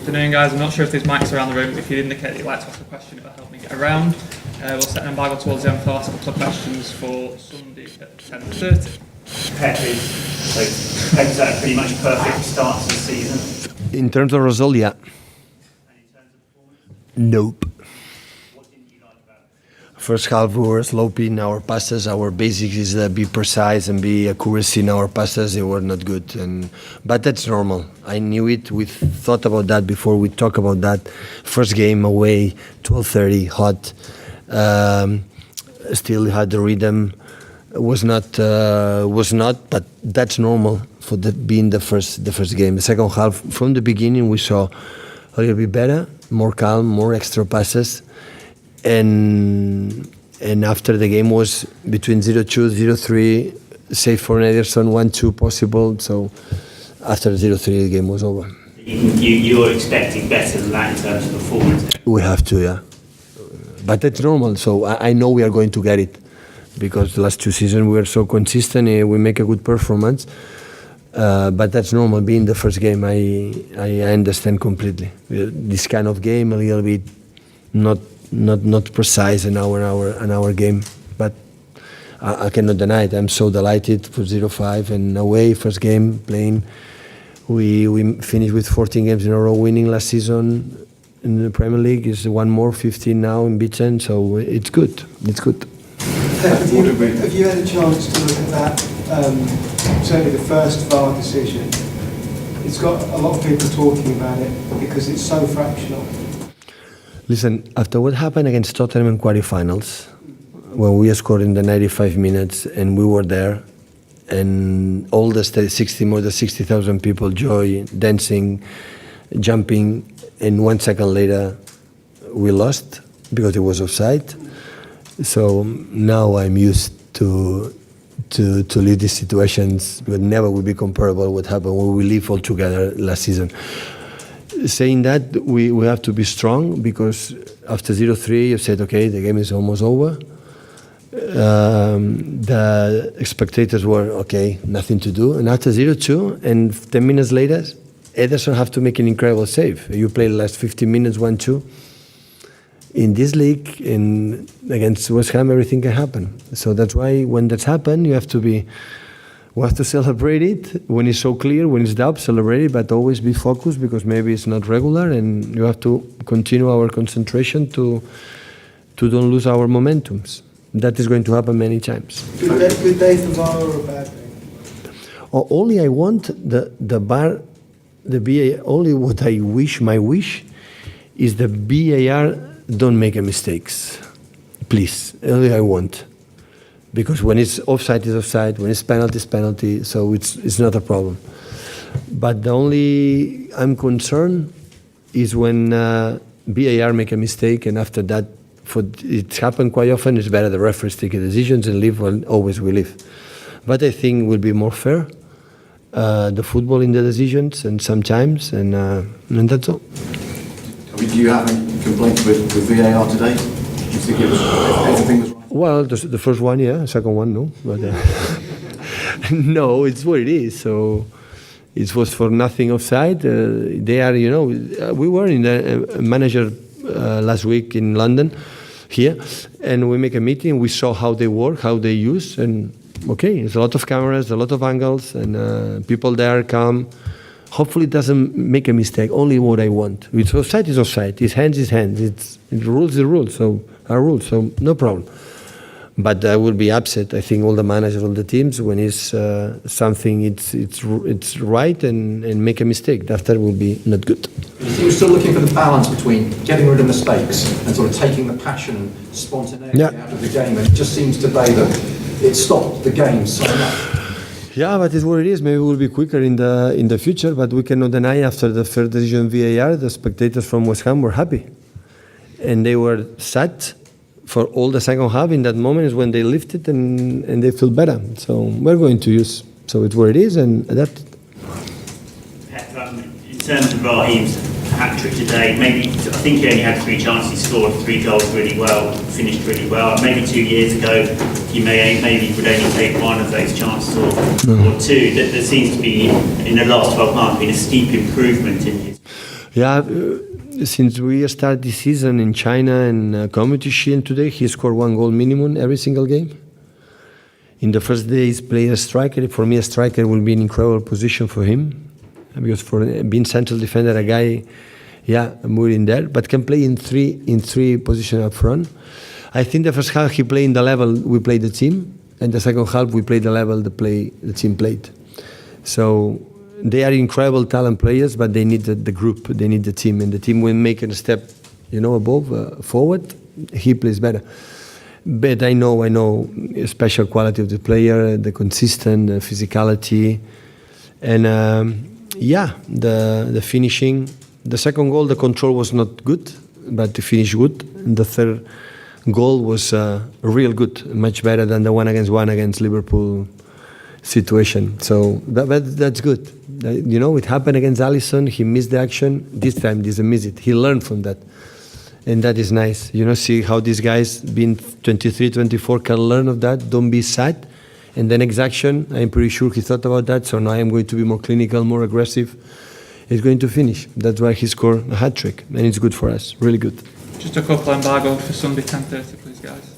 Afternoon, guys. I'm not sure if there's mics around the room, but if you'd indicate that you'd like to ask a question, it'll help me get around. We'll set an embargo towards the end for the last couple of questions for Sunday at 10:30. Pep is a pretty much perfect start to the season. In terms of result, yeah. And in terms of performance, Nope. what didn't you like about it? First half we were sloppy in our passes. Our basics is be precise and be accuracy in our passes. They were not good, but that's normal. I knew it. We thought about that before. We talked about that. First game away, 12:30, hot. Still had the rhythm. Was not, but that's normal for being the first game. The second half, from the beginning, we saw a little bit better, more calm, more extra passes. And after the game was between 0-2, 0-3, save for Ederson, 1-2 possible. So after 0-3, the game was over. You're expecting better than that in terms of performance. We have to, yeah. But that's normal. So I know we are going to get it because the last two seasons we were so consistent. We make a good performance. But that's normal. Being the first game, I understand completely. This kind of game, a little bit not precise in our game, but I cannot deny it. I'm so delighted for 0-5 and away first game playing. We finished with 14 games in a row winning last season in the Premier League. Is one more, 15 now in Bichen, so it's good. It's good. Have you had a chance to look at that? Certainly the first VAR decision. It's got a lot of people talking about it because it's so fractional. Listen, after what happened against Tottenham in quarterfinals, when we scored in the 95 minutes and we were there, and all the more than 60,000 people, joy, dancing, jumping, and 1 second later we lost because it was offside. So now I'm used to leave these situations, but never will be comparable to what happened when we live all together last season. Saying that, we have to be strong because after 0-3 you said, okay, the game is almost over. The spectators were, okay, nothing to do. And after 0-2 and 10 minutes later, Ederson have to make an incredible save. You play the last 15 minutes, 1-2. In this league, against West Ham, everything can happen. So that's why when that's happened, we have to celebrate it. When it's so clear, when it's doubt, celebrate it, but always be focused because maybe it's not regular, and you have to continue our concentration to don't lose our momentums. That is going to happen many times. Good day for VAR or a bad day? Only I want the VAR, the BAR. Only what I wish, my wish, is the BAR don't make a mistakes, please. Only I want. Because when it's offside, it's offside. When it's penalty, it's penalty. So it's not a problem. But the only I'm concerned is when BAR make a mistake, and after that, it's happened quite often. It's better the referees take decisions and leave. Well, always we leave. But I think it will be more fair. The football in the decisions, and sometimes, and that's all. Do you have any complaints with VAR today? Did you think everything was right? Well, the first one, yeah. Second one, no. But no, it's what it is. So it was for nothing offside. They are, we were in the manager last week in London, here, and we make a meeting. We saw how they work, how they use, and okay, there's a lot of cameras, a lot of angles, and people there come. Hopefully it doesn't make a mistake. Only what I want. It's offside is offside. His hands is hands. It's rules is rules. So our rules. So no problem. But I will be upset. I think all the managers, all the teams, when it's something it's right and make a mistake. After will be not good. You're still looking for the balance between getting rid of mistakes and sort of taking the passion and spontaneity out of the game. And it just seems today that it stopped the game so much. Yeah, but it's what it is. Maybe we'll be quicker in the future, but we cannot deny after the third decision VAR, the spectators from West Ham were happy. And they were sad for all the second half. In that moment is when they lifted and they feel better. So we're going to use. So it's what it is and adapt it. In terms of Raheem's hat-trick today, maybe I think he only had 3 chances, he scored 3 goals really well, finished really well. Maybe 2 years ago, he maybe would only take 1 of those chances or 2. There seems to be, in the last 12 months, been a steep improvement in his. Yeah, since we started this season in China and Community Shield today, he scored 1 goal minimum every single game. In the first day, he's played a striker. For me, a striker will be an incredible position for him, because for being central defender, a guy, more in there, but can play in three positions up front. I think the first half he played in the level we played the team, and the second half we played the level the team played. So they are incredible talent players, but they need the group, they need the team, and the team will make a step, above, forward. He plays better. But I know a special quality of the player, the consistent physicality, and the finishing. The second goal, the control was not good, but the finish good. And the third goal was real good, much better than the 1-against-1 against Liverpool situation. So that's good. It happened against Alisson. He missed the action. This time, he didn't miss it. He learned from that. And that is nice. See how these guys, being 23, 24, can learn of that. Don't be sad. And the next action, I'm pretty sure he thought about that. So now I'm going to be more clinical, more aggressive. He's going to finish. That's why he scored a hat-trick. And it's good for us. Really good. Just a couple embargo for Sunday 10:30, please, guys.